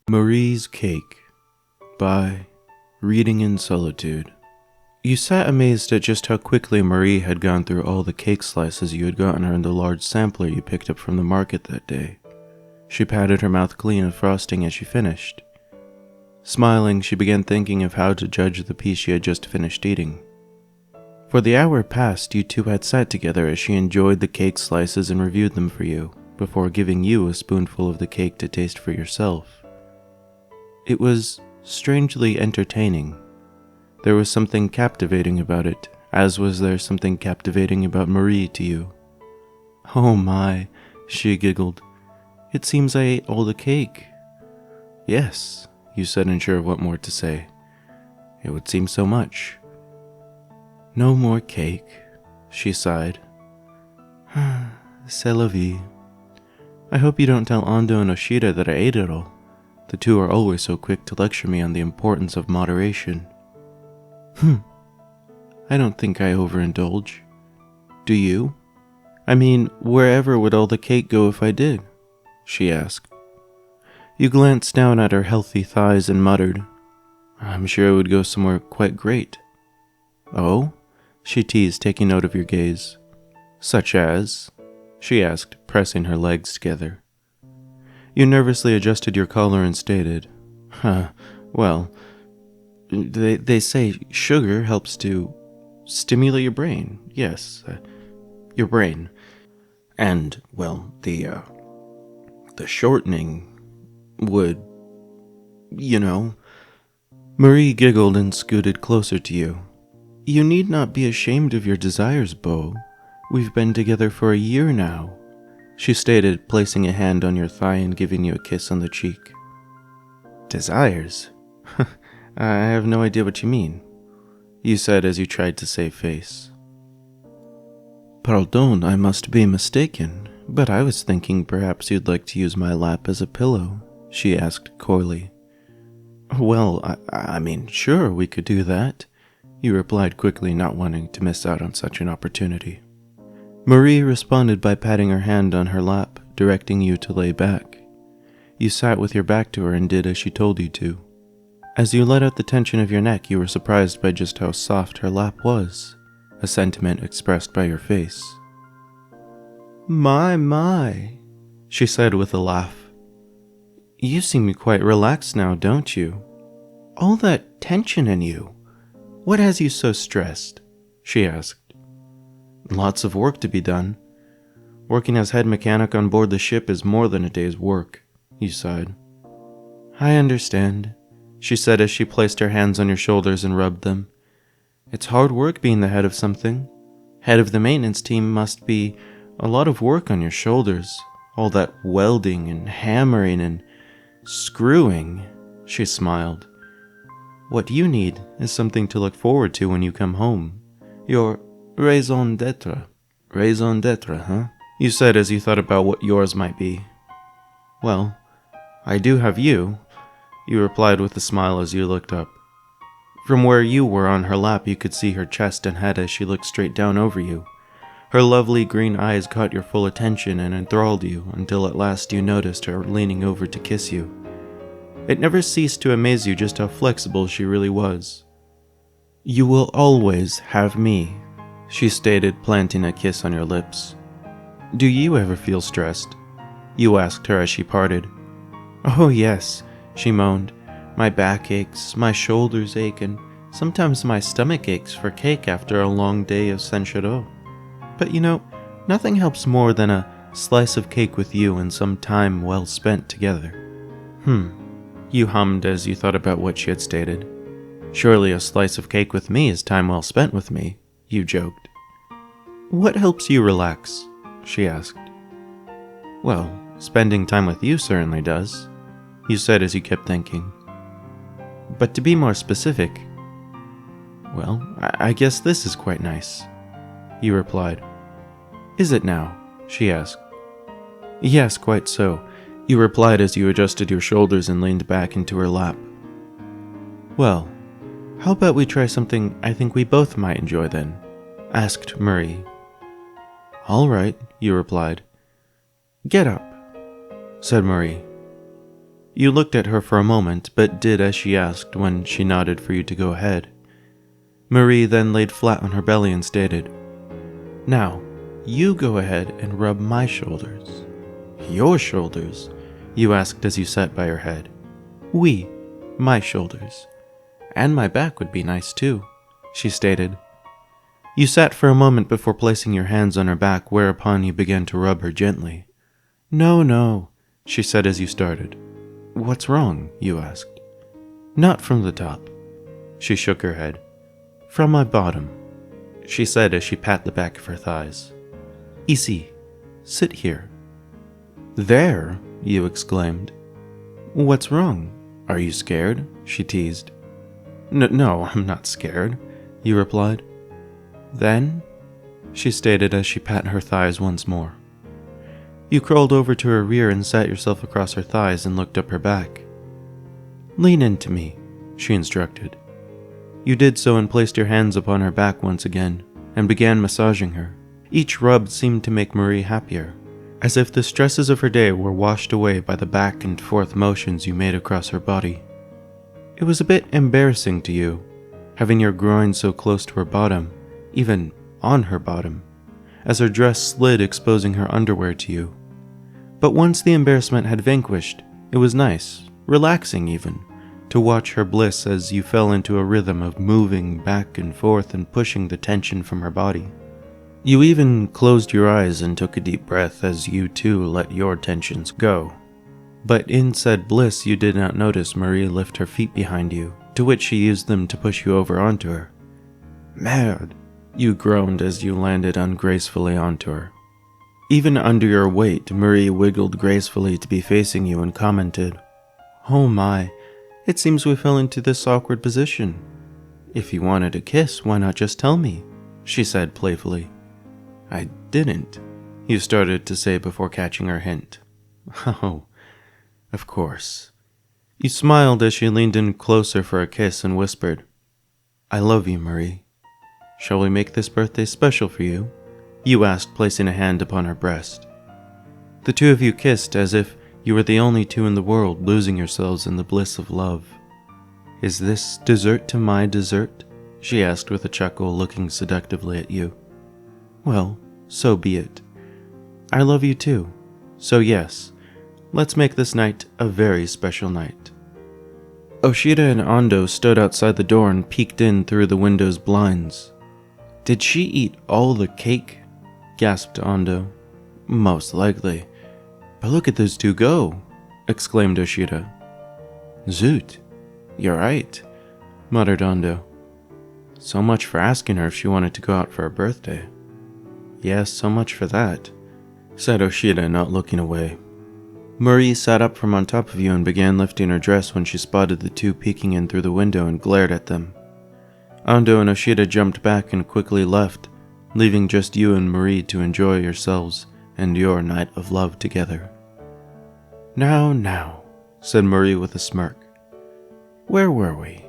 Marie's Cake by Reading in Solitude. You sat amazed at just how quickly Marie had gone through all the cake slices you had gotten her in the large sampler you picked up from the market that day. She patted her mouth clean of frosting as she finished. Smiling, she began thinking of how to judge the piece she had just finished eating. For the hour past, you two had sat together as she enjoyed the cake slices and reviewed them for you, before giving you a spoonful of the cake to taste for yourself. It was strangely entertaining. There was something captivating about it, as was there something captivating about Marie to you. "Oh my," she giggled. "It seems I ate all the cake." "Yes," you said, unsure of what more to say. "It would seem so much." "No more cake," she sighed. "C'est la vie. I hope you don't tell Ando and Oshida that I ate it all. The two are always so quick to lecture me on the importance of moderation." I don't think I overindulge. Do you? I mean, wherever would all the cake go if I did?" she asked. You glanced down at her healthy thighs and muttered, "I'm sure it would go somewhere quite great." "Oh?" she teased, taking note of your gaze. "Such as?" she asked, pressing her legs together. You nervously adjusted your collar and stated, well, they say sugar helps to stimulate your brain. Yes, your brain. And, well, the shortening would, you know." Marie giggled and scooted closer to you. "You need not be ashamed of your desires, Beau. We've been together for a year now," she stated, placing a hand on your thigh and giving you a kiss on the cheek. "Desires? I have no idea what you mean," you said as you tried to save face. "Pardon, I must be mistaken, but I was thinking perhaps you'd like to use my lap as a pillow," she asked coyly. "Well, I mean, sure, we could do that," you replied quickly, not wanting to miss out on such an opportunity. Marie responded by patting her hand on her lap, directing you to lay back. You sat with your back to her and did as she told you to. As you let out the tension of your neck, you were surprised by just how soft her lap was, a sentiment expressed by your face. My, she said with a laugh. "You seem quite relaxed now, don't you? All that tension in you. What has you so stressed?" she asked. "Lots of work to be done. Working as head mechanic on board the ship is more than a day's work," you sighed. "I understand," she said as she placed her hands on your shoulders and rubbed them. "It's hard work being the head of something. Head of the maintenance team must be a lot of work on your shoulders. All that welding and hammering and screwing," she smiled. "What you need is something to look forward to when you come home. Your raison d'etre." "Raison d'etre, huh?" you said as you thought about what yours might be. "Well, I do have you," you replied with a smile as you looked up. From where you were on her lap, you could see her chest and head as she looked straight down over you. Her lovely green eyes caught your full attention and enthralled you until at last you noticed her leaning over to kiss you. It never ceased to amaze you just how flexible she really was. "You will always have me," she stated, planting a kiss on your lips. "Do you ever feel stressed?" you asked her as she parted. "Oh yes," she moaned. "My back aches, my shoulders ache, and sometimes my stomach aches for cake after a long day of Saint-Chateau. But you know, nothing helps more than a slice of cake with you and some time well spent together." You hummed as you thought about what she had stated. "Surely a slice of cake with me is time well spent with me," you joked. "What helps you relax?" she asked. "Well, spending time with you certainly does," you said as you kept thinking. "But to be more specific, well, I guess this is quite nice," you replied. "Is it now?" she asked. "Yes, quite so," you replied as you adjusted your shoulders and leaned back into her lap. "Well, how about we try something I think we both might enjoy then?" asked Marie. "All right," you replied. "Get up," said Marie. You looked at her for a moment, but did as she asked when she nodded for you to go ahead. Marie then laid flat on her belly and stated, "Now, you go ahead and rub my shoulders." "Your shoulders?" you asked as you sat by her head. "Oui, my shoulders. And my back would be nice too," she stated. You sat for a moment before placing your hands on her back, whereupon you began to rub her gently. "No, no," she said as you started. "What's wrong?" you asked. "Not from the top." She shook her head. "From my bottom," she said as she pat the back of her thighs. "Ici, sit here." "There?" you exclaimed. "What's wrong? Are you scared?" she teased. No, I'm not scared," you replied. "Then?" she stated as she pat her thighs once more. You crawled over to her rear and sat yourself across her thighs and looked up her back. "Lean into me," she instructed. You did so and placed your hands upon her back once again and began massaging her. Each rub seemed to make Marie happier, as if the stresses of her day were washed away by the back and forth motions you made across her body. It was a bit embarrassing to you, having your groin so close to her bottom, even on her bottom, as her dress slid exposing her underwear to you. But once the embarrassment had vanquished, it was nice, relaxing even, to watch her bliss as you fell into a rhythm of moving back and forth and pushing the tension from her body. You even closed your eyes and took a deep breath as you too let your tensions go. But in said bliss you did not notice Marie lift her feet behind you, to which she used them to push you over onto her. "Merde," you groaned as you landed ungracefully onto her. Even under your weight, Marie wiggled gracefully to be facing you and commented, "Oh my, it seems we fell into this awkward position. If you wanted a kiss, why not just tell me?" she said playfully. "I didn't," you started to say before catching her hint. "Oh, of course." You smiled as she leaned in closer for a kiss and whispered, "I love you, Marie. Shall we make this birthday special for you?" you asked, placing a hand upon her breast. The two of you kissed as if you were the only two in the world, losing yourselves in the bliss of love. "Is this dessert to my dessert?" she asked with a chuckle, looking seductively at you. "Well, so be it. I love you too, so yes, let's make this night a very special night." Oshida and Ando stood outside the door and peeked in through the window's blinds. "Did she eat all the cake?" gasped Ando. "Most likely. But look at those two go!" exclaimed Oshida. "Zoot, you're right," muttered Ando. "So much for asking her if she wanted to go out for her birthday." "Yes, so much for that," said Oshida, not looking away. Marie sat up from on top of you and began lifting her dress when she spotted the two peeking in through the window and glared at them. Ando and Oshida jumped back and quickly left, leaving just you and Marie to enjoy yourselves and your night of love together. Now, said Marie with a smirk. "Where were we?"